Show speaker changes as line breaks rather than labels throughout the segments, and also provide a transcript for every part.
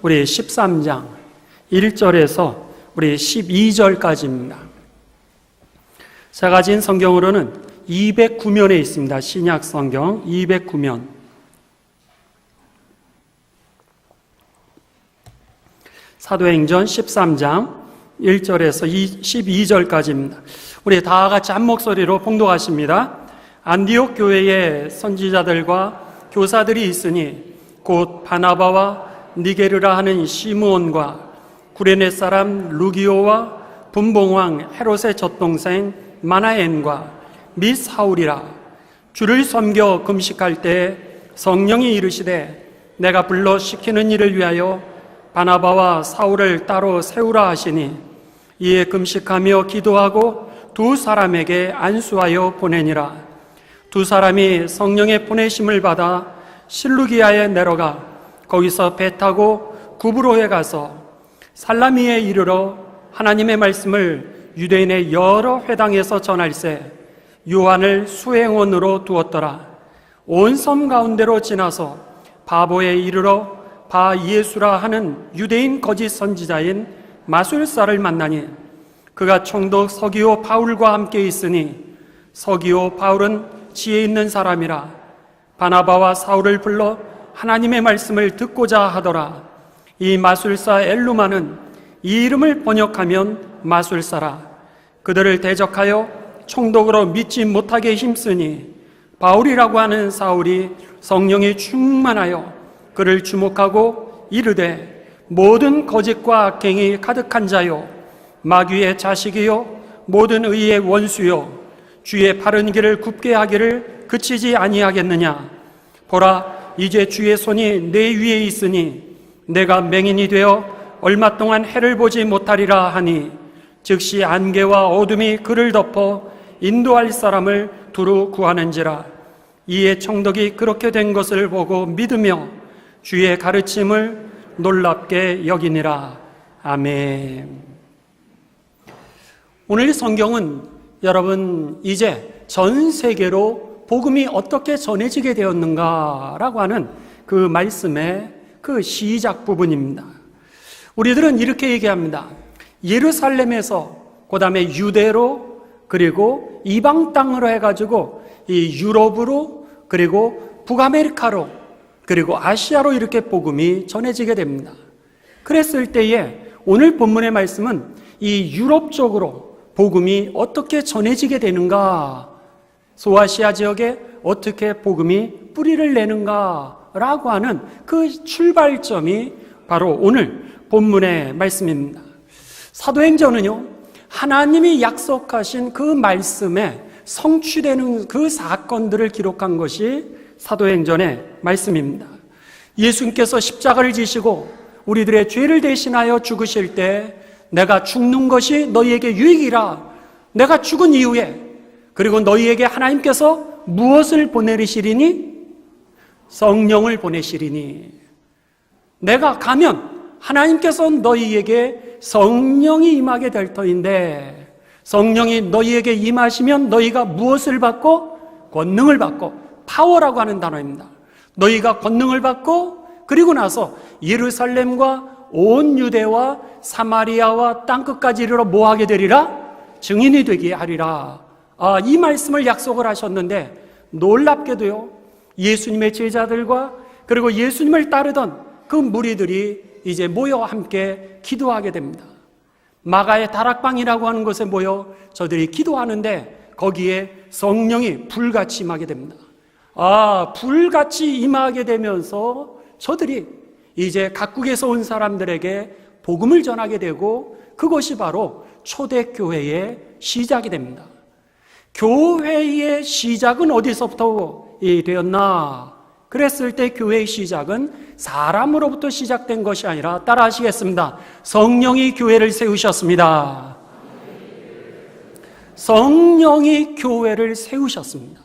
우리 13장 1절에서 우리 12절까지입니다. 제가 가진 성경으로는 209면에 있습니다. 신약 성경 209면. 사도행전 13장 1절에서 12절까지입니다. 우리 다 같이 한 목소리로 봉독하십니다. 안디옥 교회에 선지자들과 교사들이 있으니 곧 바나바와 니게르라 하는 시므온과 구레네 사람 루기오와 분봉왕 헤롯의 젖동생 마나엔과 및 사울이라. 주를 섬겨 금식할 때 성령이 이르시되 내가 불러 시키는 일을 위하여 바나바와 사울을 따로 세우라 하시니 이에 금식하며 기도하고 두 사람에게 안수하여 보내니라. 두 사람이 성령의 보내심을 받아 실루기아에 내려가 거기서 배 타고 구브로에 가서 살라미에 이르러 하나님의 말씀을 유대인의 여러 회당에서 전할세 요한을 수행원으로 두었더라. 온 섬 가운데로 지나서 바보에 이르러 바 예수라 하는 유대인 거짓 선지자인 마술사를 만나니 그가 총독 서기오 바울과 함께 있으니 서기오 바울은 지혜 있는 사람이라. 바나바와 사울을 불러 하나님의 말씀을 듣고자 하더라. 이 마술사 엘루마는 이 이름을 번역하면 마술사라. 그들을 대적하여 총독으로 믿지 못하게 힘쓰니 바울이라고 하는 사울이 성령이 충만하여 그를 주목하고 이르되 모든 거짓과 악행이 가득한 자요 마귀의 자식이요 모든 의의 원수요 주의 바른 길을 굽게 하기를 그치지 아니하겠느냐. 보라 이제 주의 손이 내 위에 있으니 내가 맹인이 되어 얼마 동안 해를 보지 못하리라 하니 즉시 안개와 어둠이 그를 덮어 인도할 사람을 두루 구하는지라. 이에 총독이 그렇게 된 것을 보고 믿으며 주의 가르침을 놀랍게 여기니라. 아멘. 오늘 성경은 여러분 이제 전 세계로 복음이 어떻게 전해지게 되었는가라고 하는 그 말씀의 그 시작 부분입니다. 우리들은 이렇게 얘기합니다. 예루살렘에서 그 다음에 유대로 그리고 이방 땅으로 해가지고 이 유럽으로 그리고 북아메리카로 그리고 아시아로 이렇게 복음이 전해지게 됩니다. 그랬을 때에 오늘 본문의 말씀은 이 유럽 쪽으로 복음이 어떻게 전해지게 되는가, 소아시아 지역에 어떻게 복음이 뿌리를 내는가라고 하는 그 출발점이 바로 오늘 본문의 말씀입니다. 사도행전은요, 하나님이 약속하신 그 말씀에 성취되는 그 사건들을 기록한 것이 사도행전의 말씀입니다. 예수님께서 십자가를 지시고 우리들의 죄를 대신하여 죽으실 때 내가 죽는 것이 너희에게 유익이라. 내가 죽은 이후에 그리고 너희에게 하나님께서 무엇을 보내시리니? 성령을 보내시리니. 내가 가면 하나님께서 너희에게 성령이 임하게 될 터인데 성령이 너희에게 임하시면 너희가 무엇을 받고? 권능을 받고. 파워라고 하는 단어입니다. 너희가 권능을 받고 그리고 나서 예루살렘과 온 유대와 사마리아와 땅끝까지 이르러 뭐하게 되리라? 증인이 되게 하리라. 이 말씀을 약속을 하셨는데 놀랍게도요, 예수님의 제자들과 그리고 예수님을 따르던 그 무리들이 이제 모여 함께 기도하게 됩니다. 마가의 다락방이라고 하는 곳에 모여 저들이 기도하는데 거기에 성령이 불같이 임하게 됩니다. 불같이 임하게 되면서 저들이 이제 각국에서 온 사람들에게 복음을 전하게 되고 그것이 바로 초대교회의 시작이 됩니다. 교회의 시작은 어디서부터 되었나? 그랬을 때 교회의 시작은 사람으로부터 시작된 것이 아니라 따라 하시겠습니다. 성령이 교회를 세우셨습니다. 성령이 교회를 세우셨습니다.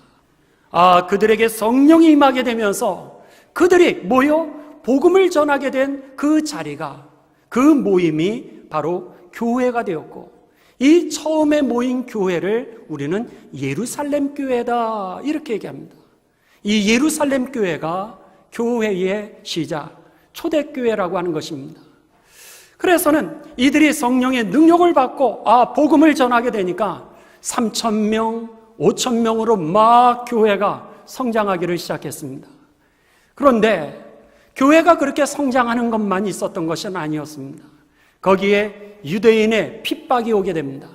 그들에게 성령이 임하게 되면서 그들이 모여 복음을 전하게 된 그 자리가, 그 모임이 바로 교회가 되었고 이 처음에 모인 교회를 우리는 예루살렘 교회다 이렇게 얘기합니다. 이 예루살렘 교회가 교회의 시작, 초대교회라고 하는 것입니다. 그래서는 이들이 성령의 능력을 받고 복음을 전하게 되니까 3,000명, 5,000명으로 막 교회가 성장하기를 시작했습니다. 그런데 교회가 그렇게 성장하는 것만 있었던 것은 아니었습니다. 거기에 유대인의 핍박이 오게 됩니다.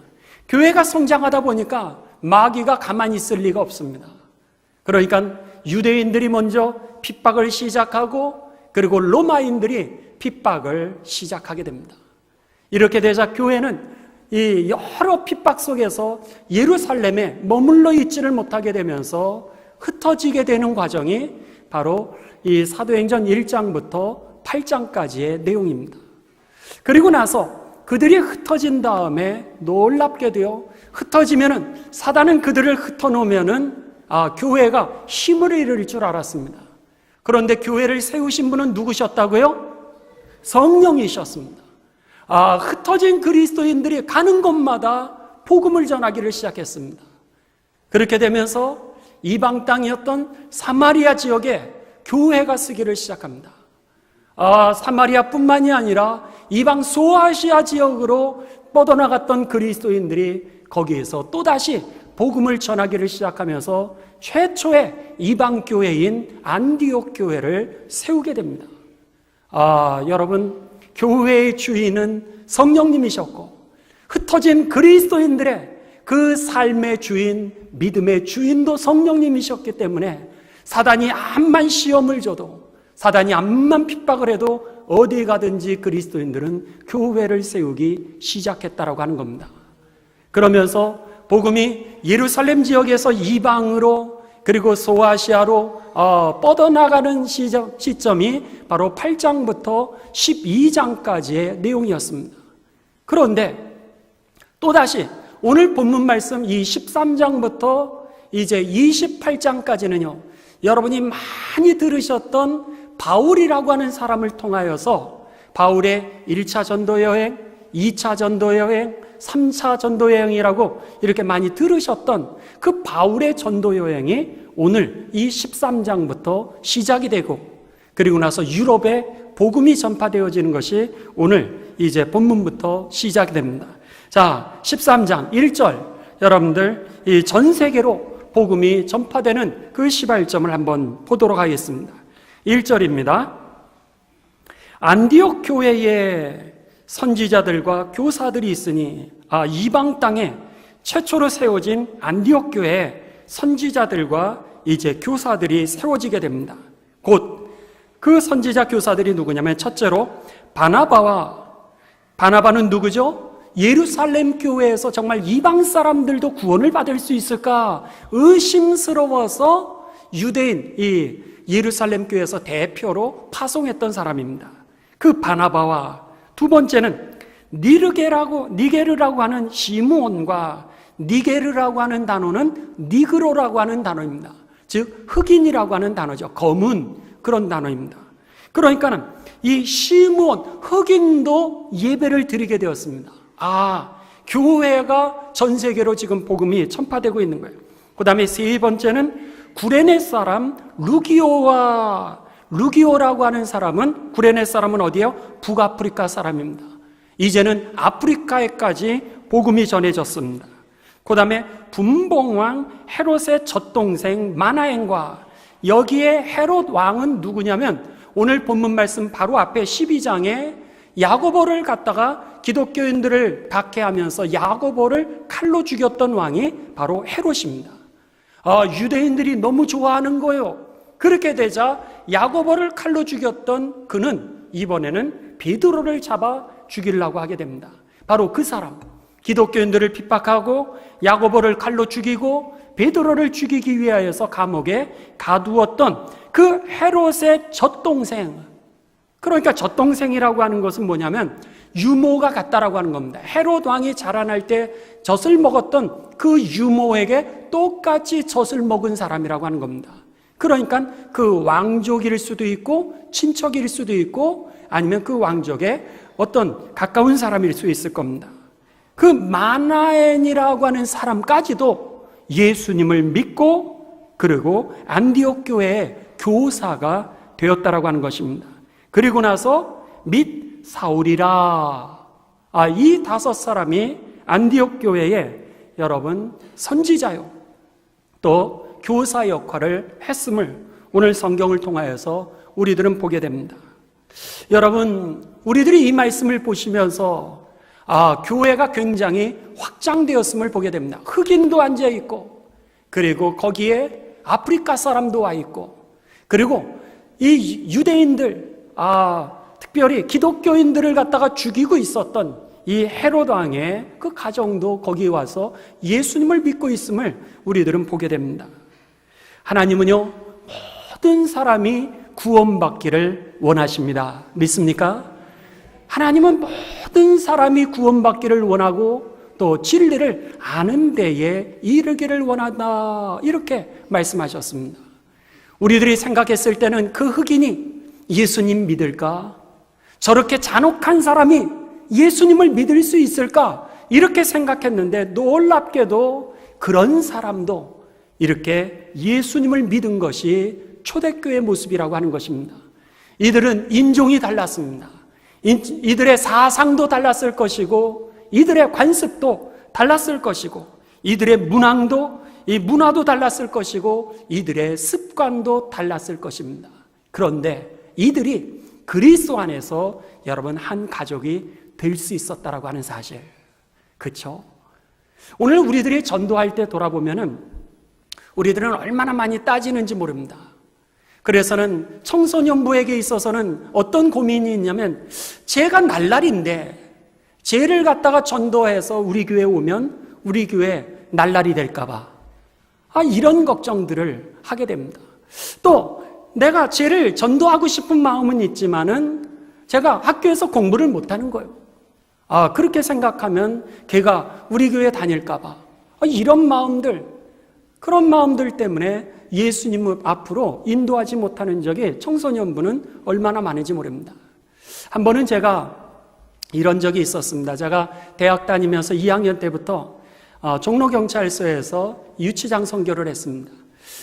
교회가 성장하다 보니까 마귀가 가만히 있을 리가 없습니다. 그러니까 유대인들이 먼저 핍박을 시작하고 그리고 로마인들이 핍박을 시작하게 됩니다. 이렇게 되자 교회는 이 여러 핍박 속에서 예루살렘에 머물러 있지를 못하게 되면서 흩어지게 되는 과정이 바로 이 사도행전 1장부터 8장까지의 내용입니다. 그리고 나서 그들이 흩어진 다음에 놀랍게 되어 흩어지면은 사단은 그들을 흩어놓으면은 교회가 힘을 잃을 줄 알았습니다. 그런데 교회를 세우신 분은 누구셨다고요? 성령이셨습니다. 흩어진 그리스도인들이 가는 곳마다 복음을 전하기를 시작했습니다. 그렇게 되면서 이방 땅이었던 사마리아 지역에 교회가 쓰기를 시작합니다. 사마리아뿐만이 아니라 이방 소아시아 지역으로 뻗어나갔던 그리스도인들이 거기에서 또다시 복음을 전하기를 시작하면서 최초의 이방 교회인 안디옥 교회를 세우게 됩니다. 여러분, 교회의 주인은 성령님이셨고 흩어진 그리스도인들의 그 삶의 주인, 믿음의 주인도 성령님이셨기 때문에 사단이 암만 시험을 줘도, 사단이 암만 핍박을 해도 어디 가든지 그리스도인들은 교회를 세우기 시작했다라고 하는 겁니다. 그러면서 복음이 예루살렘 지역에서 이방으로 그리고 소아시아로 뻗어나가는 시점이 바로 8장부터 12장까지의 내용이었습니다. 그런데 또다시 오늘 본문 말씀 이 13장부터 이제 28장까지는요, 여러분이 많이 들으셨던 바울이라고 하는 사람을 통하여서 바울의 1차 전도여행, 2차 전도여행, 3차 전도여행이라고 이렇게 많이 들으셨던 그 바울의 전도여행이 오늘 이 13장부터 시작이 되고, 그리고 나서 유럽에 복음이 전파되어지는 것이 오늘 이제 본문부터 시작이 됩니다. 자, 13장 1절, 여러분들 이 전 세계로 복음이 전파되는 그 시발점을 한번 보도록 하겠습니다. 1절입니다. 안디옥 교회에 선지자들과 교사들이 있으니, 이방 땅에 최초로 세워진 안디옥 교회에 선지자들과 이제 교사들이 세워지게 됩니다. 곧 그 선지자 교사들이 누구냐면, 첫째로 바나바는 누구죠? 예루살렘 교회에서 정말 이방 사람들도 구원을 받을 수 있을까 의심스러워서 유대인 이 예루살렘 교회에서 대표로 파송했던 사람입니다. 그 바나바와 두 번째는 니게르라고 하는 시므온과, 니게르라고 하는 단어는 니그로라고 하는 단어입니다. 즉 흑인이라고 하는 단어죠. 검은 그런 단어입니다. 그러니까는 이 시므온 흑인도 예배를 드리게 되었습니다. 교회가 전 세계로 지금 복음이 전파되고 있는 거예요. 그 다음에 세 번째는 구레네 사람 루기오라고 하는 사람은, 구레네 사람은 어디예요? 북아프리카 사람입니다. 이제는 아프리카에까지 복음이 전해졌습니다. 그 다음에 분봉왕 헤롯의 젖동생 마나엔과, 여기에 헤롯 왕은 누구냐면 오늘 본문 말씀 바로 앞에 12장에 야고보를 갖다가 기독교인들을 박해하면서 야고보를 칼로 죽였던 왕이 바로 헤롯입니다. 유대인들이 너무 좋아하는 거예요. 그렇게 되자 야고보를 칼로 죽였던 그는 이번에는 베드로를 잡아 죽이려고 하게 됩니다. 바로 그 사람, 기독교인들을 핍박하고 야고보를 칼로 죽이고 베드로를 죽이기 위하여서 감옥에 가두었던 그 헤롯의 젖동생, 그러니까 젖동생이라고 하는 것은 뭐냐면 유모가 같다라고 하는 겁니다. 헤롯 왕이 자라날 때 젖을 먹었던 그 유모에게 똑같이 젖을 먹은 사람이라고 하는 겁니다. 그러니까 그 왕족일 수도 있고 친척일 수도 있고 아니면 그 왕족의 어떤 가까운 사람일 수 있을 겁니다. 그 마나엔이라고 하는 사람까지도 예수님을 믿고 그리고 안디옥 교회의 교사가 되었다라고 하는 것입니다. 그리고 나서 및 사울이라. 이 5사람이 안디옥 교회에 여러분 선지자요 또 교사 역할을 했음을 오늘 성경을 통하여서 우리들은 보게 됩니다. 여러분, 우리들이 이 말씀을 보시면서 교회가 굉장히 확장되었음을 보게 됩니다. 흑인도 앉아 있고, 그리고 거기에 아프리카 사람도 와 있고, 그리고 이 유대인들, 특별히 기독교인들을 갖다가 죽이고 있었던 이 헤롯 왕의 그 가정도 거기에 와서 예수님을 믿고 있음을 우리들은 보게 됩니다. 하나님은요, 모든 사람이 구원받기를 원하십니다. 믿습니까? 하나님은 모든 사람이 구원받기를 원하고 또 진리를 아는 데에 이르기를 원한다, 이렇게 말씀하셨습니다. 우리들이 생각했을 때는 그 흑인이 예수님 믿을까? 저렇게 잔혹한 사람이 예수님을 믿을 수 있을까? 이렇게 생각했는데 놀랍게도 그런 사람도 이렇게 예수님을 믿은 것이 초대교회의 모습이라고 하는 것입니다. 이들은 인종이 달랐습니다. 이들의 사상도 달랐을 것이고, 이들의 관습도 달랐을 것이고, 이들의 문화도 달랐을 것이고, 이들의 습관도 달랐을 것입니다. 그런데 이들이 그리스도 안에서 여러분 한 가족이 될 수 있었다라고 하는 사실, 그렇죠? 오늘 우리들이 전도할 때 돌아보면은 우리들은 얼마나 많이 따지는지 모릅니다. 그래서는 청소년부에게 있어서는 어떤 고민이 있냐면, 쟤가 날라리인데 쟤를 갖다가 전도해서 우리 교회에 오면 우리 교회 날라리 될까봐 이런 걱정들을 하게 됩니다. 또 내가 쟤를 전도하고 싶은 마음은 있지만은 제가 학교에서 공부를 못하는 거예요. 그렇게 생각하면 걔가 우리 교회 다닐까봐, 이런 마음들, 그런 마음들 때문에 예수님 앞으로 인도하지 못하는 적이 청소년부는 얼마나 많은지 모릅니다. 한 번은 제가 이런 적이 있었습니다. 제가 대학 다니면서 2학년 때부터 종로경찰서에서 유치장 선교를 했습니다.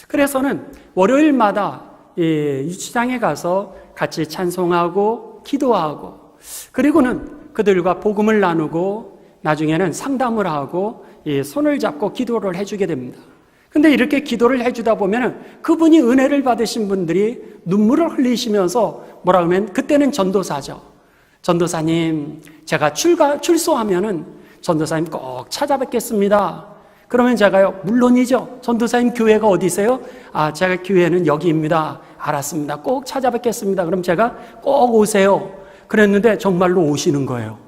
그래서는 월요일마다 유치장에 가서 같이 찬송하고 기도하고, 그리고는 그들과 복음을 나누고 나중에는 상담을 하고 손을 잡고 기도를 해주게 됩니다. 근데 이렇게 기도를 해주다 보면 그분이 은혜를 받으신 분들이 눈물을 흘리시면서 뭐라 하면, 그때는 전도사죠. 전도사님, 제가 출소하면은 전도사님 꼭 찾아뵙겠습니다. 그러면 제가요, 물론이죠. 전도사님 교회가 어디세요? 제가 교회는 여기입니다. 알았습니다. 꼭 찾아뵙겠습니다. 그럼 제가 꼭 오세요. 그랬는데 정말로 오시는 거예요.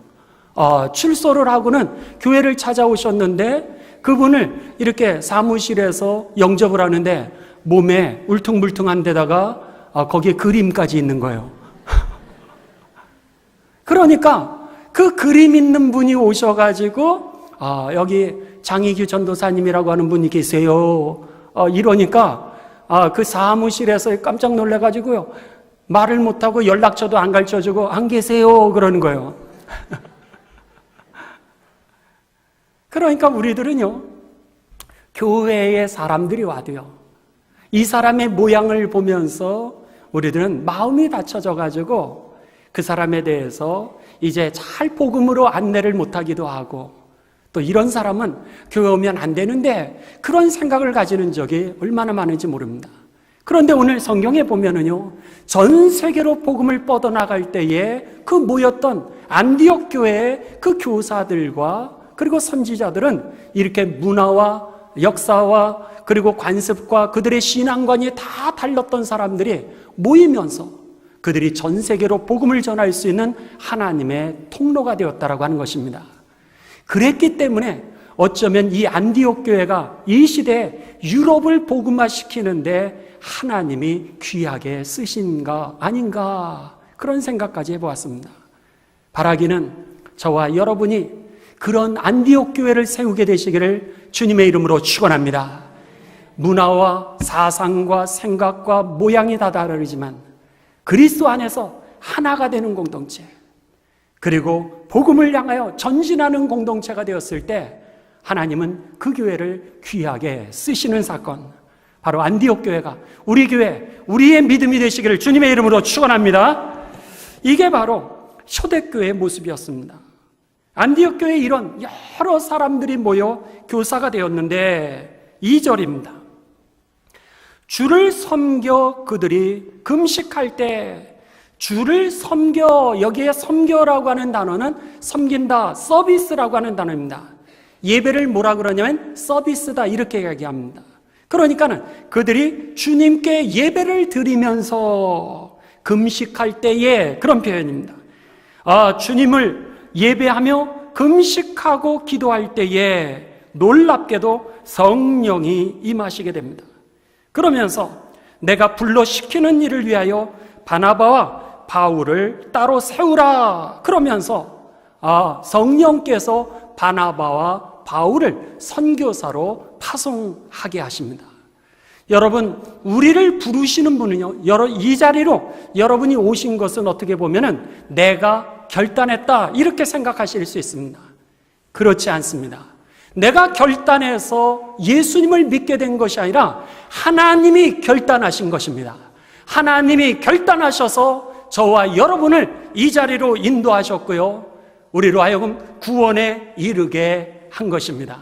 출소를 하고는 교회를 찾아오셨는데 그분을 이렇게 사무실에서 영접을 하는데 몸에 울퉁불퉁한 데다가 거기에 그림까지 있는 거예요. 그러니까 그 그림 있는 분이 오셔가지고 여기 장희규 전도사님이라고 하는 분이 계세요. 이러니까 그 사무실에서 깜짝 놀래가지고요, 말을 못하고 연락처도 안 가르쳐주고 안 계세요 그러는 거예요. 그러니까 우리들은요, 교회에 사람들이 와도요, 이 사람의 모양을 보면서 우리들은 마음이 닫혀져 가지고 그 사람에 대해서 이제 잘 복음으로 안내를 못하기도 하고, 또 이런 사람은 교회 오면 안 되는데 그런 생각을 가지는 적이 얼마나 많은지 모릅니다. 그런데 오늘 성경에 보면은요, 전 세계로 복음을 뻗어나갈 때에 그 모였던 안디옥 교회의 그 교사들과 그리고 선지자들은 이렇게 문화와 역사와 그리고 관습과 그들의 신앙관이 다 달랐던 사람들이 모이면서 그들이 전 세계로 복음을 전할 수 있는 하나님의 통로가 되었다라고 하는 것입니다. 그랬기 때문에 어쩌면 이 안디옥 교회가 이 시대에 유럽을 복음화시키는데 하나님이 귀하게 쓰신가 아닌가, 그런 생각까지 해보았습니다. 바라기는 저와 여러분이 그런 안디옥 교회를 세우게 되시기를 주님의 이름으로 축원합니다. 문화와 사상과 생각과 모양이 다 다르지만 그리스도 안에서 하나가 되는 공동체, 그리고 복음을 향하여 전진하는 공동체가 되었을 때 하나님은 그 교회를 귀하게 쓰시는 사건, 바로 안디옥 교회가 우리 교회, 우리의 믿음이 되시기를 주님의 이름으로 축원합니다. 이게 바로 초대교회의 모습이었습니다. 안디옥 교회에 이런 여러 사람들이 모여 교사가 되었는데 2절입니다. 주를 섬겨 그들이 금식할 때, 주를 섬겨, 여기에 섬겨라고 하는 단어는 섬긴다, 서비스라고 하는 단어입니다. 예배를 뭐라 그러냐면 서비스다 이렇게 이야기합니다. 그러니까는 그들이 주님께 예배를 드리면서 금식할 때에 그런 표현입니다. 주님을 예배하며 금식하고 기도할 때에 놀랍게도 성령이 임하시게 됩니다. 그러면서 내가 불러 시키는 일을 위하여 바나바와 바울을 따로 세우라. 그러면서 성령께서 바나바와 바울을 선교사로 파송하게 하십니다. 여러분, 우리를 부르시는 분은요, 이 자리로 여러분이 오신 것은 어떻게 보면은 내가 결단했다 이렇게 생각하실 수 있습니다. 그렇지 않습니다. 내가 결단해서 예수님을 믿게 된 것이 아니라 하나님이 결단하신 것입니다. 하나님이 결단하셔서 저와 여러분을 이 자리로 인도하셨고요, 우리로 하여금 구원에 이르게 한 것입니다.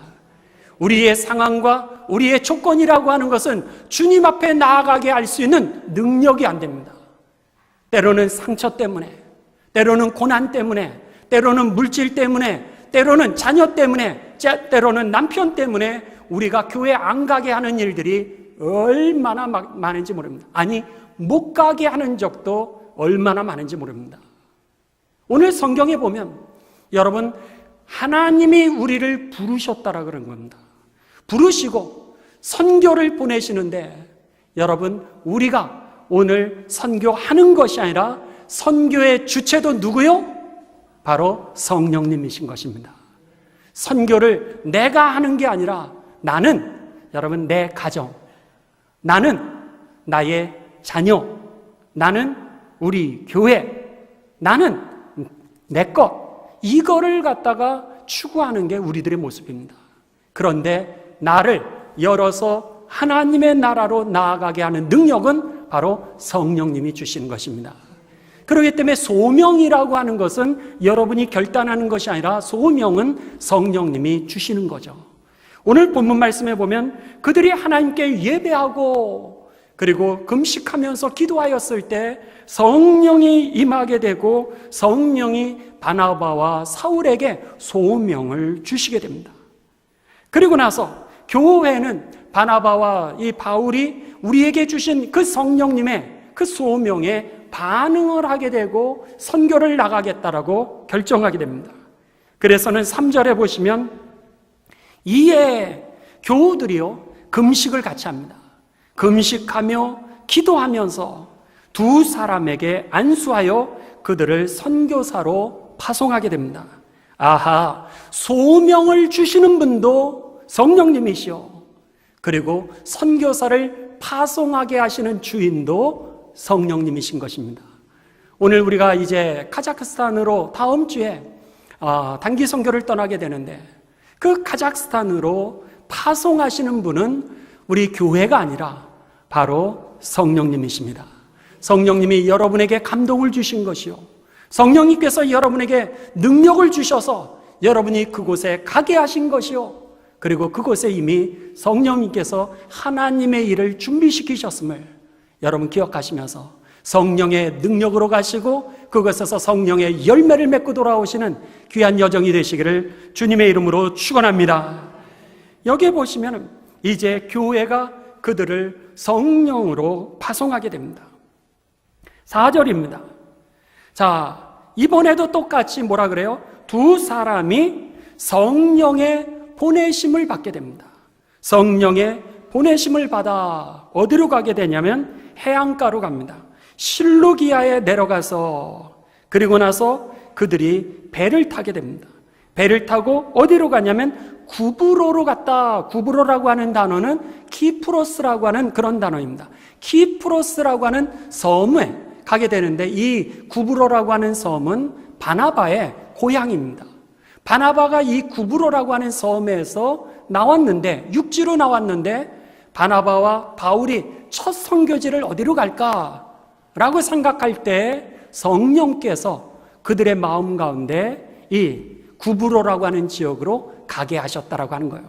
우리의 상황과 우리의 조건이라고 하는 것은 주님 앞에 나아가게 할 수 있는 능력이 안 됩니다. 때로는 상처 때문에, 때로는 고난 때문에, 때로는 물질 때문에, 때로는 자녀 때문에, 때로는 남편 때문에 우리가 교회 안 가게 하는 일들이 얼마나 많은지 모릅니다. 아니, 못 가게 하는 적도 얼마나 많은지 모릅니다. 오늘 성경에 보면 여러분, 하나님이 우리를 부르셨다라 그런 겁니다. 부르시고 선교를 보내시는데 여러분, 우리가 오늘 선교하는 것이 아니라 선교의 주체도 누구요? 바로 성령님이신 것입니다. 선교를 내가 하는 게 아니라 나는, 여러분, 내 가정, 나는 나의 자녀, 나는 우리 교회, 나는 내 것, 이거를 갖다가 추구하는 게 우리들의 모습입니다. 그런데 나를 열어서 하나님의 나라로 나아가게 하는 능력은 바로 성령님이 주시는 것입니다. 그렇기 때문에 소명이라고 하는 것은 여러분이 결단하는 것이 아니라 소명은 성령님이 주시는 거죠. 오늘 본문 말씀에 보면 그들이 하나님께 예배하고 그리고 금식하면서 기도하였을 때 성령이 임하게 되고 성령이 바나바와 사울에게 소명을 주시게 됩니다. 그리고 나서 교회는 바나바와 이 바울이 우리에게 주신 그 성령님의 그 소명에 반응을 하게 되고 선교를 나가겠다라고 결정하게 됩니다. 그래서는 3절에 보시면 이에 교우들이요 금식을 같이 합니다. 금식하며 기도하면서 두 사람에게 안수하여 그들을 선교사로 파송하게 됩니다. 아하, 소명을 주시는 분도 성령님이시오. 그리고 선교사를 파송하게 하시는 주인도 성령님이신 것입니다. 오늘 우리가 이제 카자흐스탄으로 다음 주에 단기 선교를 떠나게 되는데 그 카자흐스탄으로 파송하시는 분은 우리 교회가 아니라 바로 성령님이십니다. 성령님이 여러분에게 감동을 주신 것이요, 성령님께서 여러분에게 능력을 주셔서 여러분이 그곳에 가게 하신 것이요, 그리고 그곳에 이미 성령님께서 하나님의 일을 준비시키셨음을 여러분 기억하시면서 성령의 능력으로 가시고 그곳에서 성령의 열매를 맺고 돌아오시는 귀한 여정이 되시기를 주님의 이름으로 축원합니다. 여기에 보시면 이제 교회가 그들을 성령으로 파송하게 됩니다. 4절입니다. 자, 이번에도 똑같이 뭐라 그래요? 두 사람이 성령의 보내심을 받게 됩니다. 성령의 보내심을 받아 어디로 가게 되냐면 해안가로 갑니다. 실루기아에 내려가서 그리고 나서 그들이 배를 타게 됩니다. 배를 타고 어디로 가냐면 구브로로 갔다. 구브로라고 하는 단어는 키프로스라고 하는 그런 단어입니다. 키프로스라고 하는 섬에 가게 되는데 이 구브로라고 하는 섬은 바나바의 고향입니다. 바나바가 이 구브로라고 하는 섬에서 나왔는데, 육지로 나왔는데 바나바와 바울이 첫 선교지를 어디로 갈까라고 생각할 때 성령께서 그들의 마음 가운데 이 구브로라고 하는 지역으로 가게 하셨다라고 하는 거예요.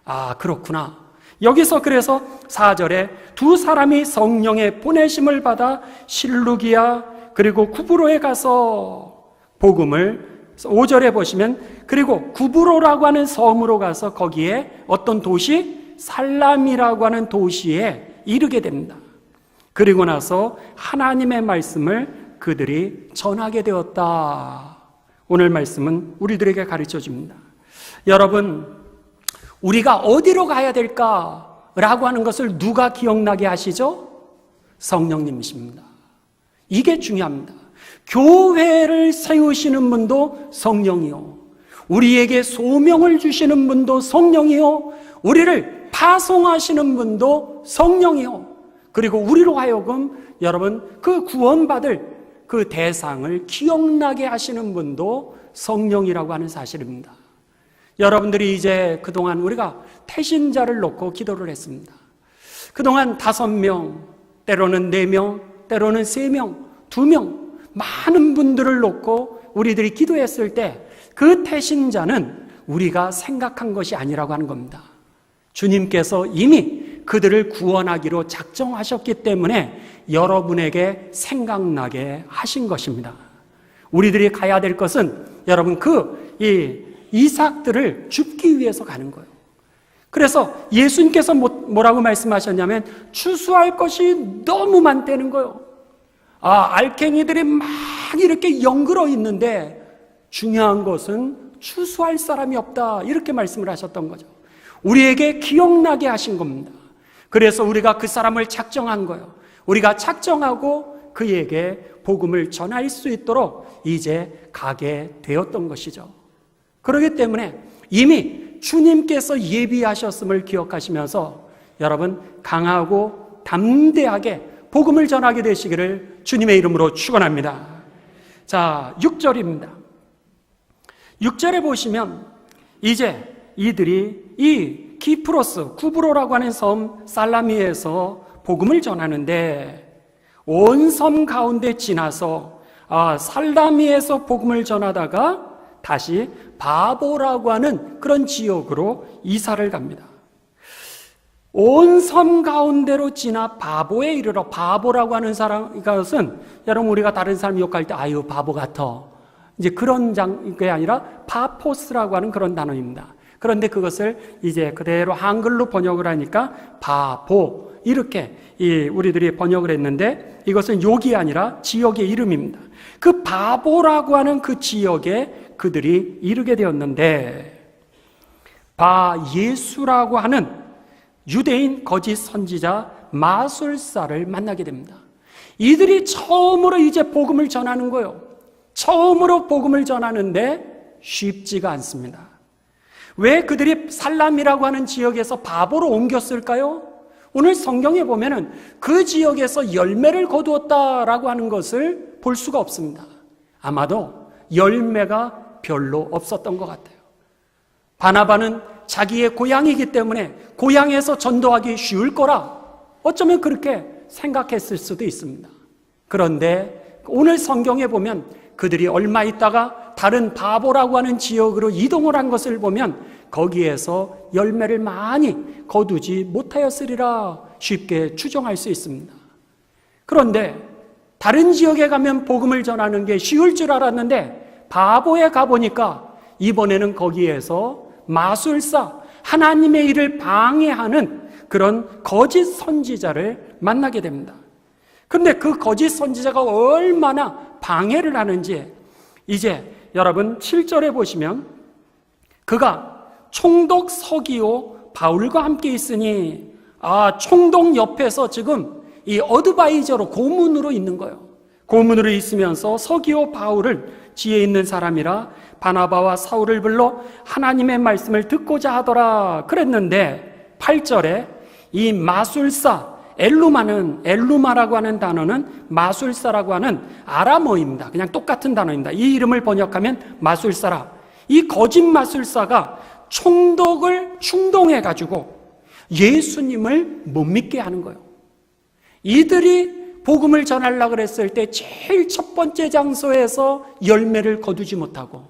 아, 그렇구나. 여기서 그래서 4절에 두 사람이 성령의 보내심을 받아 실루기아 그리고 구브로에 가서 복음을 5절에 보시면 그리고 구브로라고 하는 섬으로 가서 거기에 어떤 도시? 살람이라고 하는 도시에 이르게 됩니다. 그리고 나서 하나님의 말씀을 그들이 전하게 되었다. 오늘 말씀은 우리들에게 가르쳐 줍니다. 여러분, 우리가 어디로 가야 될까라고 하는 것을 누가 기억나게 하시죠? 성령님이십니다. 이게 중요합니다. 교회를 세우시는 분도 성령이요, 우리에게 소명을 주시는 분도 성령이요, 우리를 파송하시는 분도 성령이요, 그리고 우리로 하여금 여러분 그 구원받을 그 대상을 기억나게 하시는 분도 성령이라고 하는 사실입니다. 여러분들이 이제 그동안 우리가 태신자를 놓고 기도를 했습니다. 그동안 5명, 때로는 4명, 때로는 3명, 2명, 많은 분들을 놓고 우리들이 기도했을 때 그 태신자는 우리가 생각한 것이 아니라고 하는 겁니다. 주님께서 이미 그들을 구원하기로 작정하셨기 때문에 여러분에게 생각나게 하신 것입니다. 우리들이 가야 될 것은 여러분 이삭들을 줍기 위해서 가는 거예요. 그래서 예수님께서 뭐라고 말씀하셨냐면 추수할 것이 너무 많다는 거예요. 알갱이들이 막 이렇게 연그러 있는데 중요한 것은 추수할 사람이 없다, 이렇게 말씀을 하셨던 거죠. 우리에게 기억나게 하신 겁니다. 그래서 우리가 그 사람을 작정한 거예요. 우리가 작정하고 그에게 복음을 전할 수 있도록 이제 가게 되었던 것이죠. 그렇기 때문에 이미 주님께서 예비하셨음을 기억하시면서 여러분 강하고 담대하게 복음을 전하게 되시기를 주님의 이름으로 축원합니다. 자, 6절입니다. 6절에 보시면 이제 이들이 이 키프로스, 구브로라고 하는 섬 살라미에서 복음을 전하는데 온 섬 가운데 지나서 살라미에서 복음을 전하다가 다시 바보라고 하는 그런 지역으로 이사를 갑니다. 온 섬 가운데로 지나 바보에 이르러, 바보라고 하는 사람, 이것은 여러분 우리가 다른 사람 욕할 때 아유 바보 같아, 이제 그런 게 아니라 파포스라고 하는 그런 단어입니다. 그런데 그것을 이제 그대로 한글로 번역을 하니까 바보, 이렇게 우리들이 번역을 했는데 이것은 욕이 아니라 지역의 이름입니다. 그 바보라고 하는 그 지역에 그들이 이르게 되었는데 바예수라고 하는 유대인 거짓 선지자 마술사를 만나게 됩니다. 이들이 처음으로 이제 복음을 전하는 거예요. 처음으로 복음을 전하는데 쉽지가 않습니다. 왜 그들이 살람이라고 하는 지역에서 바보로 옮겼을까요? 오늘 성경에 보면은 그 지역에서 열매를 거두었다라고 하는 것을 볼 수가 없습니다. 아마도 열매가 별로 없었던 것 같아요. 바나바는 자기의 고향이기 때문에 고향에서 전도하기 쉬울 거라 어쩌면 그렇게 생각했을 수도 있습니다. 그런데 오늘 성경에 보면 그들이 얼마 있다가 다른 바보라고 하는 지역으로 이동을 한 것을 보면 거기에서 열매를 많이 거두지 못하였으리라 쉽게 추정할 수 있습니다. 그런데 다른 지역에 가면 복음을 전하는 게 쉬울 줄 알았는데 바보에 가보니까 이번에는 거기에서 마술사, 하나님의 일을 방해하는 그런 거짓 선지자를 만나게 됩니다. 그런데 그 거짓 선지자가 얼마나 방해를 하는지 이제 여러분 7절에 보시면 그가 총독 서기오 바울과 함께 있으니 총독 옆에서 지금 이 어드바이저로 고문으로 있는 거예요. 고문으로 있으면서 서기오 바울을 지혜 있는 사람이라 바나바와 사울을 불러 하나님의 말씀을 듣고자 하더라 그랬는데 8절에 이 마술사 엘루마라고 하는 단어는 마술사라고 하는 아람어입니다. 그냥 똑같은 단어입니다. 이 이름을 번역하면 마술사라. 이 거짓 마술사가 총독을 충동해가지고 예수님을 못 믿게 하는 거예요. 이들이 복음을 전하려고 그랬을 때 제일 첫 번째 장소에서 열매를 거두지 못하고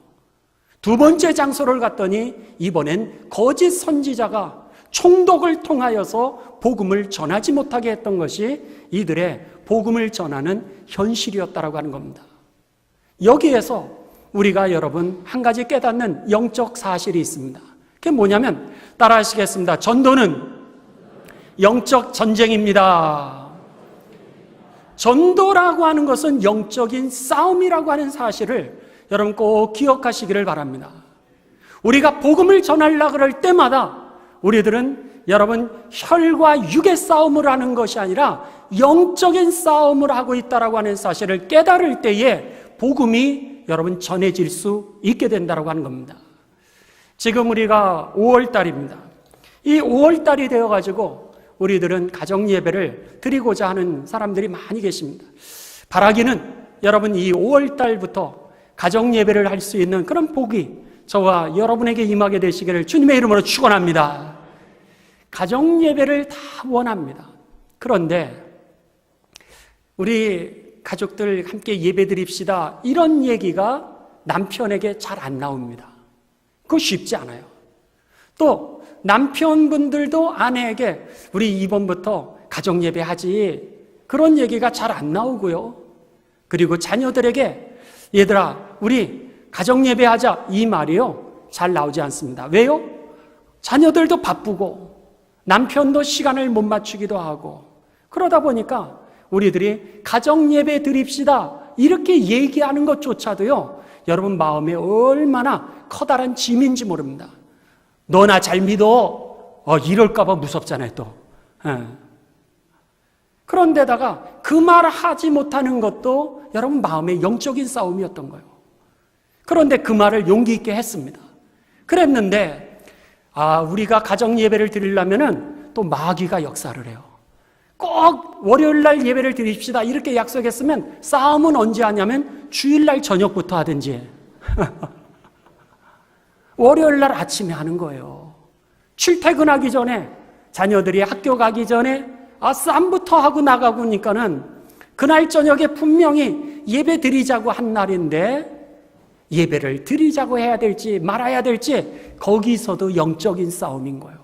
두 번째 장소를 갔더니 이번엔 거짓 선지자가 총독을 통하여서 복음을 전하지 못하게 했던 것이 이들의 복음을 전하는 현실이었다라고 하는 겁니다. 여기에서 우리가 여러분 한 가지 깨닫는 영적 사실이 있습니다. 그게 뭐냐면 따라 하시겠습니다. 전도는 영적 전쟁입니다. 전도라고 하는 것은 영적인 싸움이라고 하는 사실을 여러분 꼭 기억하시기를 바랍니다. 우리가 복음을 전하려고 그럴 때마다 우리들은 여러분 혈과 육의 싸움을 하는 것이 아니라 영적인 싸움을 하고 있다라고 하는 사실을 깨달을 때에 복음이 여러분 전해질 수 있게 된다라고 하는 겁니다. 지금 우리가 5월달입니다. 이 5월달이 되어가지고 우리들은 가정 예배를 드리고자 하는 사람들이 많이 계십니다. 바라기는 여러분 이 5월달부터 가정 예배를 할 수 있는 그런 복이 저와 여러분에게 임하게 되시기를 주님의 이름으로 축원합니다. 가정 예배를 다 원합니다. 그런데 우리 가족들 함께 예배 드립시다 이런 얘기가 남편에게 잘 안 나옵니다. 그거 쉽지 않아요. 또 남편분들도 아내에게 우리 이번부터 가정 예배 하지 그런 얘기가 잘 안 나오고요. 그리고 자녀들에게 얘들아 우리 가정 예배 하자 이 말이요 잘 나오지 않습니다. 왜요? 자녀들도 바쁘고 남편도 시간을 못 맞추기도 하고 그러다 보니까 우리들이 가정 예배 드립시다 이렇게 얘기하는 것조차도요 여러분 마음에 얼마나 커다란 짐인지 모릅니다. 너나 잘 믿어. 이럴까 봐 무섭잖아요 또. 그런데다가 그 말 하지 못하는 것도 여러분 마음의 영적인 싸움이었던 거예요. 그런데 그 말을 용기 있게 했습니다. 그랬는데 우리가 가정 예배를 드리려면은 또 마귀가 역사를 해요. 꼭 월요일날 예배를 드립시다 이렇게 약속했으면 싸움은 언제 하냐면 주일날 저녁부터 하든지 월요일날 아침에 하는 거예요. 출퇴근하기 전에 자녀들이 학교 가기 전에 싸움부터 하고 나가고니까는 그날 저녁에 분명히 예배 드리자고 한 날인데 예배를 드리자고 해야 될지 말아야 될지 거기서도 영적인 싸움인 거예요.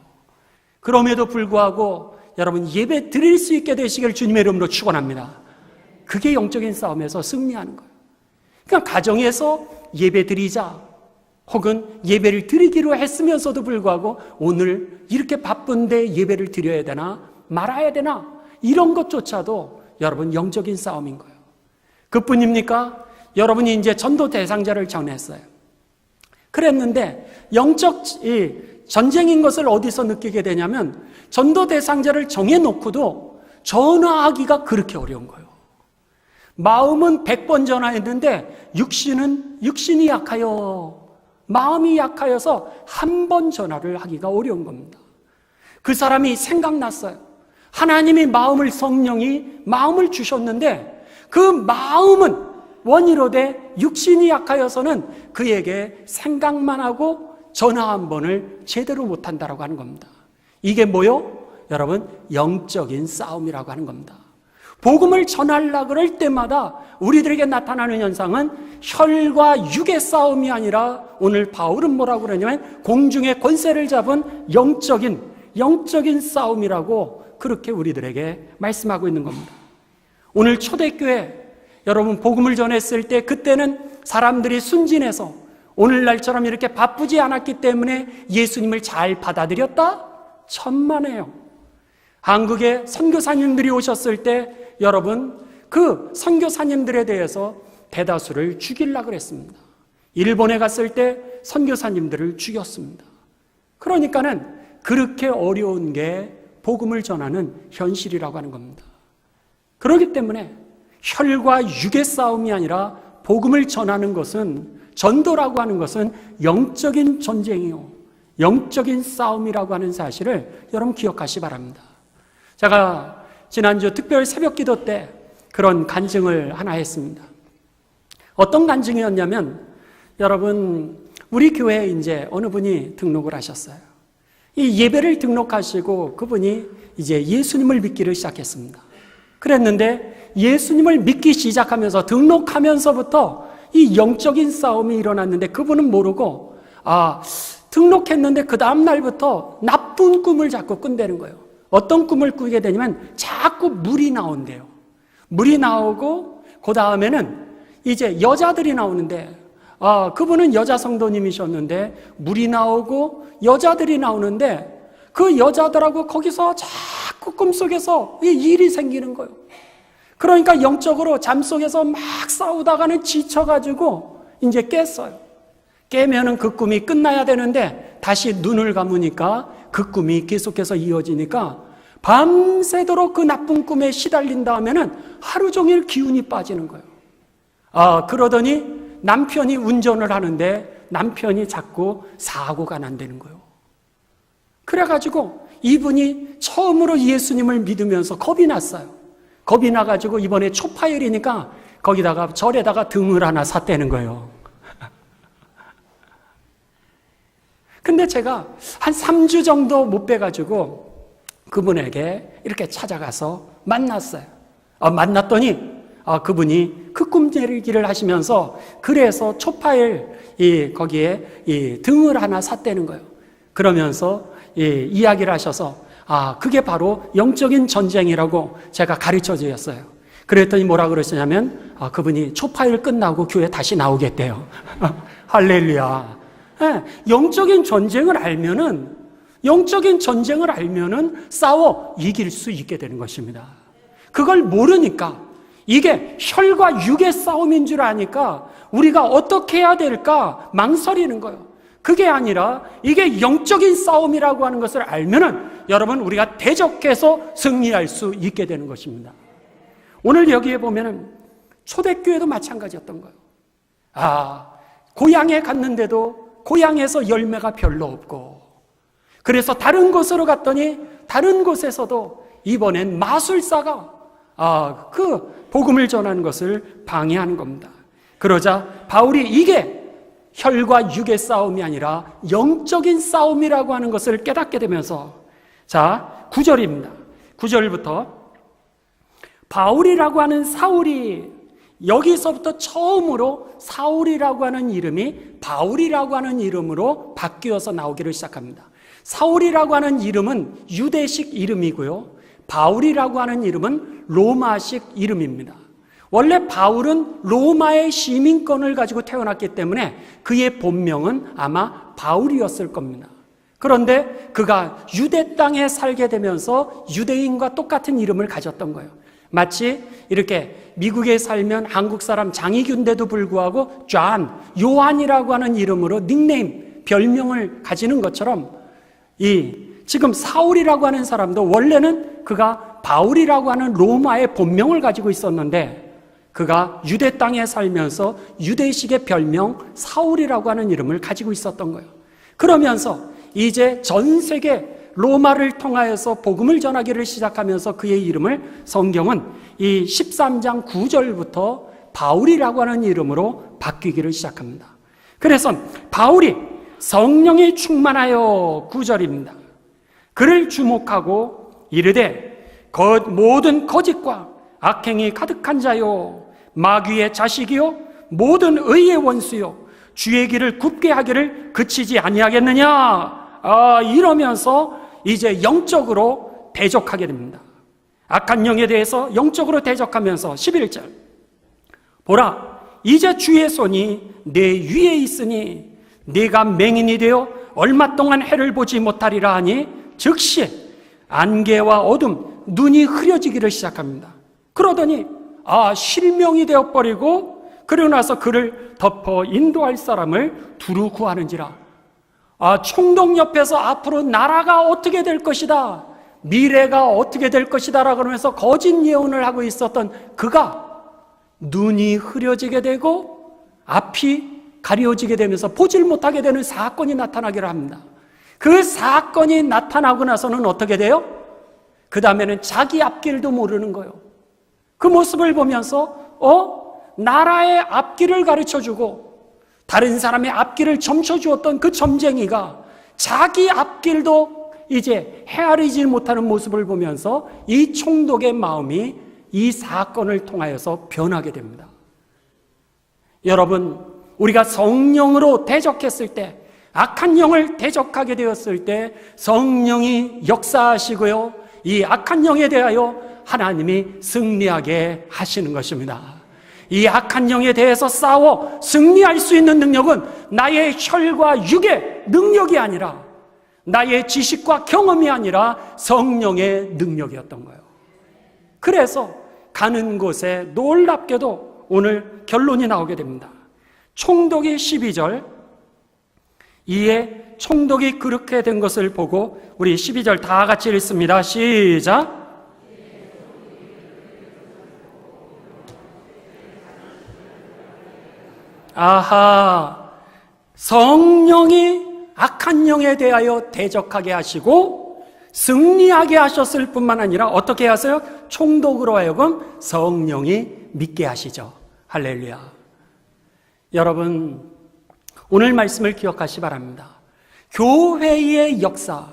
그럼에도 불구하고 여러분 예배 드릴 수 있게 되시길 주님의 이름으로 축원합니다. 그게 영적인 싸움에서 승리하는 거예요. 그러니까 가정에서 예배 드리자 혹은 예배를 드리기로 했으면서도 불구하고 오늘 이렇게 바쁜데 예배를 드려야 되나 말아야 되나 이런 것조차도 여러분 영적인 싸움인 거예요. 그뿐입니까? 여러분이 이제 전도 대상자를 정했어요. 그랬는데 영적 전쟁인 것을 어디서 느끼게 되냐면 전도 대상자를 정해놓고도 전화하기가 그렇게 어려운 거예요. 마음은 100번 전화했는데 육신이 약하여 마음이 약하여서 한 번 전화를 하기가 어려운 겁니다. 그 사람이 생각났어요. 하나님이 성령이 마음을 주셨는데 그 마음은 원이로되 육신이 약하여서는 그에게 생각만 하고 전화 한 번을 제대로 못한다라고 하는 겁니다. 이게 뭐요? 여러분 영적인 싸움이라고 하는 겁니다. 복음을 전하려고 그럴 때마다 우리들에게 나타나는 현상은 혈과 육의 싸움이 아니라 오늘 바울은 뭐라고 그러냐면 공중의 권세를 잡은 영적인 싸움이라고 그렇게 우리들에게 말씀하고 있는 겁니다. 오늘 초대교회 여러분 복음을 전했을 때 그때는 사람들이 순진해서 오늘날처럼 이렇게 바쁘지 않았기 때문에 예수님을 잘 받아들였다? 천만에요. 한국에 선교사님들이 오셨을 때 여러분 그 선교사님들에 대해서 대다수를 죽이려고 그랬습니다. 일본에 갔을 때 선교사님들을 죽였습니다. 그러니까는 그렇게 어려운 게 복음을 전하는 현실이라고 하는 겁니다. 그렇기 때문에 혈과 육의 싸움이 아니라 복음을 전하는 것은 전도라고 하는 것은 영적인 전쟁이요 영적인 싸움이라고 하는 사실을 여러분 기억하시기 바랍니다. 제가 지난주 특별 새벽기도 때 그런 간증을 하나 했습니다. 어떤 간증이었냐면 여러분 우리 교회에 이제 어느 분이 등록을 하셨어요. 이 예배를 등록하시고 그분이 이제 예수님을 믿기를 시작했습니다. 그랬는데 예수님을 믿기 시작하면서 등록하면서부터 이 영적인 싸움이 일어났는데 그분은 모르고 등록했는데 그 다음 날부터 나쁜 꿈을 자꾸 꾼다는 거예요. 어떤 꿈을 꾸게 되냐면 자꾸 물이 나온대요. 물이 나오고 그 다음에는 이제 여자들이 나오는데 그분은 여자 성도님이셨는데 물이 나오고 여자들이 나오는데 그 여자들하고 거기서 자꾸 꿈속에서 일이 생기는 거예요. 그러니까 영적으로 잠속에서 막 싸우다가는 지쳐가지고 이제 깼어요. 깨면은 그 꿈이 끝나야 되는데 다시 눈을 감으니까 그 꿈이 계속해서 이어지니까 밤새도록 그 나쁜 꿈에 시달린 다음에는 하루 종일 기운이 빠지는 거예요. 그러더니 남편이 운전을 하는데 남편이 자꾸 사고가 난다는 거예요. 그래가지고 이분이 처음으로 예수님을 믿으면서 겁이 났어요. 겁이 나가지고 이번에 초파일이니까 거기다가 절에다가 등을 하나 샀다는 거예요. 근데 제가 한 3주 정도 못 뵈가지고 그분에게 이렇게 찾아가서 만났어요. 만났더니 그분이 그 꿈얘기를 하시면서 그래서 초파일 거기에 등을 하나 샀다는 거예요. 그러면서 이야기를 하셔서 그게 바로 영적인 전쟁이라고 제가 가르쳐 주었어요. 그랬더니 뭐라 그러시냐면 그분이 초파일 끝나고 교회 다시 나오겠대요. 할렐루야. 영적인 전쟁을 알면은 싸워 이길 수 있게 되는 것입니다. 그걸 모르니까 이게 혈과 육의 싸움인 줄 아니까 우리가 어떻게 해야 될까 망설이는 거예요. 그게 아니라 이게 영적인 싸움이라고 하는 것을 알면은 여러분 우리가 대적해서 승리할 수 있게 되는 것입니다. 오늘 여기에 보면은 초대교회도 마찬가지였던 거예요. 고향에 갔는데도 고향에서 열매가 별로 없고 그래서 다른 곳으로 갔더니 다른 곳에서도 이번엔 마술사가 그 복음을 전하는 것을 방해하는 겁니다. 그러자 바울이 이게 혈과 육의 싸움이 아니라 영적인 싸움이라고 하는 것을 깨닫게 되면서 9절입니다. 9절부터 바울이라고 하는 사울이 여기서부터 처음으로 사울이라고 하는 이름이 바울이라고 하는 이름으로 바뀌어서 나오기를 시작합니다. 사울이라고 하는 이름은 유대식 이름이고요. 바울이라고 하는 이름은 로마식 이름입니다. 원래 바울은 로마의 시민권을 가지고 태어났기 때문에 그의 본명은 아마 바울이었을 겁니다. 그런데 그가 유대 땅에 살게 되면서 유대인과 똑같은 이름을 가졌던 거예요. 마치 이렇게 미국에 살면 한국 사람 장희균인데도 불구하고 요한이라고 하는 이름으로 닉네임, 별명을 가지는 것처럼 지금 사울이라고 하는 사람도 원래는 그가 바울이라고 하는 로마의 본명을 가지고 있었는데 그가 유대 땅에 살면서 유대식의 별명 사울이라고 하는 이름을 가지고 있었던 거예요. 그러면서 이제 전 세계 로마를 통하여서 복음을 전하기를 시작하면서 그의 이름을 성경은 이 13장 9절부터 바울이라고 하는 이름으로 바뀌기를 시작합니다. 그래서 바울이 성령이 충만하여 9절입니다. 그를 주목하고 이르되 모든 거짓과 악행이 가득한 자요 마귀의 자식이요 모든 의의 원수요 주의 길을 굽게 하기를 그치지 아니하겠느냐 이러면서 이제 영적으로 대적하게 됩니다. 악한 영에 대해서 영적으로 대적하면서 11절 보라 이제 주의 손이 내 위에 있으니 네가 맹인이 되어 얼마 동안 해를 보지 못하리라 하니 즉시 안개와 어둠 눈이 흐려지기를 시작합니다. 그러더니 실명이 되어버리고 그러고 나서 그를 덮어 인도할 사람을 두루 구하는지라. 총독 옆에서 앞으로 나라가 어떻게 될 것이다, 미래가 어떻게 될 것이다 라고 하면서 거짓 예언을 하고 있었던 그가 눈이 흐려지게 되고 앞이 가려지게 되면서 보질 못하게 되는 사건이 나타나기를 합니다. 그 사건이 나타나고 나서는 어떻게 돼요? 그 다음에는 자기 앞길도 모르는 거예요. 그 모습을 보면서 나라의 앞길을 가르쳐주고 다른 사람의 앞길을 점쳐주었던 그 점쟁이가 자기 앞길도 이제 헤아리지 못하는 모습을 보면서 이 총독의 마음이 이 사건을 통하여서 변하게 됩니다. 여러분, 우리가 성령으로 대적했을 때, 악한 영을 대적하게 되었을 때 성령이 역사하시고요, 이 악한 영에 대하여 하나님이 승리하게 하시는 것입니다. 이 악한 영에 대해서 싸워 승리할 수 있는 능력은 나의 혈과 육의 능력이 아니라, 나의 지식과 경험이 아니라 성령의 능력이었던 거예요. 그래서 가는 곳에 놀랍게도 오늘 결론이 나오게 됩니다. 총독이 12절, 이에 총독이 그렇게 된 것을 보고, 우리 12절 다 같이 읽습니다. 시작. 아하, 성령이 악한 영에 대하여 대적하게 하시고 승리하게 하셨을 뿐만 아니라 어떻게 하세요? 총독으로 하여금 성령이 믿게 하시죠. 할렐루야. 여러분, 오늘 말씀을 기억하시 바랍니다. 교회의 역사,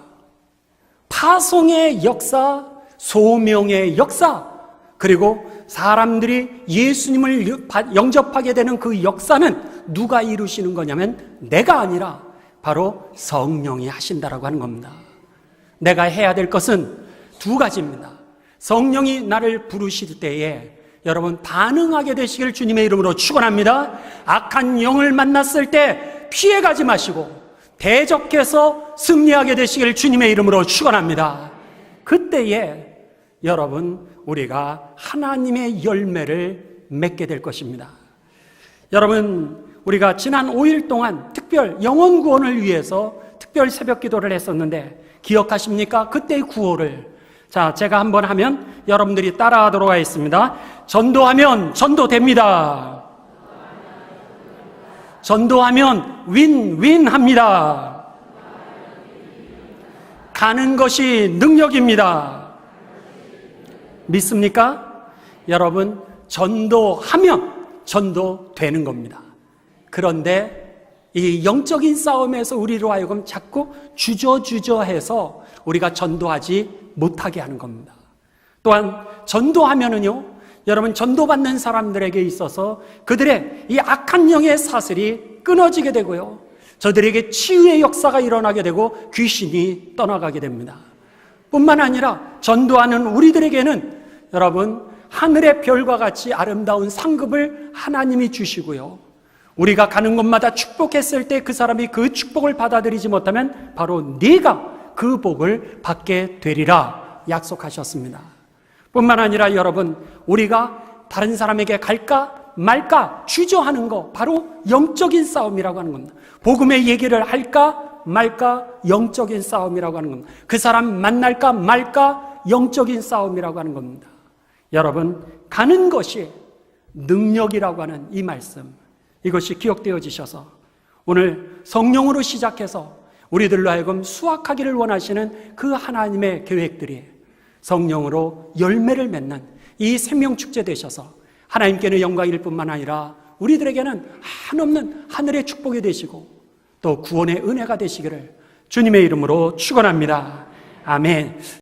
파송의 역사, 소명의 역사, 그리고 사람들이 예수님을 영접하게 되는 그 역사는 누가 이루시는 거냐면 내가 아니라 바로 성령이 하신다라고 하는 겁니다. 내가 해야 될 것은 두 가지입니다. 성령이 나를 부르실 때에 여러분 반응하게 되시길 주님의 이름으로 축원합니다. 악한 영을 만났을 때 피해가지 마시고 대적해서 승리하게 되시길 주님의 이름으로 축원합니다. 그때에 여러분, 우리가 하나님의 열매를 맺게 될 것입니다. 여러분, 우리가 지난 5일 동안 특별 영혼 구원을 위해서 특별 새벽 기도를 했었는데 기억하십니까? 그때의 구호를. 자, 제가 한번 하면 여러분들이 따라하도록 하겠습니다. 전도하면 전도됩니다. 전도하면 윈윈합니다. 가는 것이 능력입니다. 믿습니까? 여러분, 전도하면 전도되는 겁니다. 그런데 이 영적인 싸움에서 우리로 하여금 자꾸 주저해서 우리가 전도하지 못하게 하는 겁니다. 또한 전도하면은요, 여러분, 전도받는 사람들에게 있어서 그들의 이 악한 영의 사슬이 끊어지게 되고요, 저들에게 치유의 역사가 일어나게 되고 귀신이 떠나가게 됩니다. 뿐만 아니라 전도하는 우리들에게는 여러분, 하늘의 별과 같이 아름다운 상급을 하나님이 주시고요, 우리가 가는 곳마다 축복했을 때 그 사람이 그 축복을 받아들이지 못하면 바로 네가 그 복을 받게 되리라 약속하셨습니다. 뿐만 아니라 여러분, 우리가 다른 사람에게 갈까 말까 주저하는 거, 바로 영적인 싸움이라고 하는 겁니다. 복음의 얘기를 할까 말까 영적인 싸움이라고 하는 겁니다. 그 사람 만날까 말까 영적인 싸움이라고 하는 겁니다. 여러분, 가는 것이 능력이라고 하는 이 말씀, 이것이 기억되어지셔서 오늘 성령으로 시작해서 우리들로 하여금 수확하기를 원하시는 그 하나님의 계획들이 성령으로 열매를 맺는 이 생명축제 되셔서 하나님께는 영광일 뿐만 아니라 우리들에게는 한없는 하늘의 축복이 되시고 또 구원의 은혜가 되시기를 주님의 이름으로 축원합니다. 아멘.